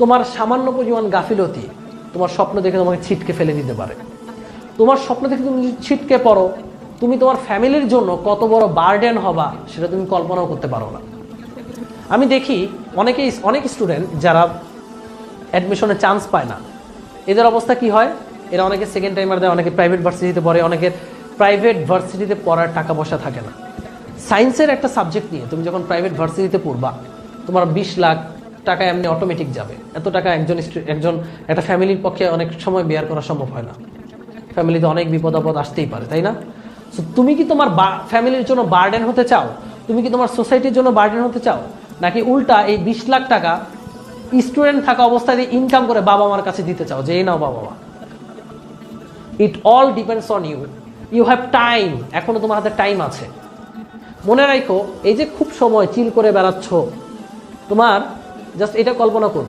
তোমার সামান্য পরিমাণ গাফিলতি তোমার স্বপ্ন দেখে তোমাকে ছিটকে ফেলে দিতে পারে। তোমার স্বপ্ন দেখে তুমি যদি ছিটকে পড়ো, তুমি তোমার ফ্যামিলির জন্য কত বড় বার্ডেন হবা সেটা তুমি কল্পনাও করতে পারো না। আমি দেখি অনেক স্টুডেন্ট যারা অ্যাডমিশনে চান্স পায় না, এদের অবস্থা কি হয়? এরা অনেকে সেকেন্ড টাইমার দেয়, অনেকে প্রাইভেট ভার্সিটিতে পড়ে, অনেকের প্রাইভেট ভার্সিটিতে পড়ার টাকা পয়সা থাকে না। সায়েন্সের একটা সাবজেক্ট নিয়ে তুমি যখন প্রাইভেট ভার্সিটিতে পড়বা, তোমার 20 লাখ টাকা এমনি অটোমেটিক যাবে। এত টাকা একটা ফ্যামিলির পক্ষে অনেক সময় বেয়ার করা সম্ভব হয় না। ফ্যামিলিতে অনেক বিপদ আপদ আসতেই পারে, তাই না? সো তুমি কি তোমার ফ্যামিলির জন্য বার্ডেন হতে চাও? তুমি কি তোমার সোসাইটির জন্য বার্ডেন হতে চাও? নাকি উল্টা এই 20 লাখ টাকা স্টুডেন্ট থাকা অবস্থায় ইনকাম করে বাবা মার কাছে দিতে চাও যে এই নাও বাবা মা? It all depends on you. You have time. এখনো তোমার হাতে টাইম আছে। মনে রাখো, এই যে খুব সময় চিল করে বেড়াচ্ছ, তোমার জাস্ট এটা কল্পনা করো,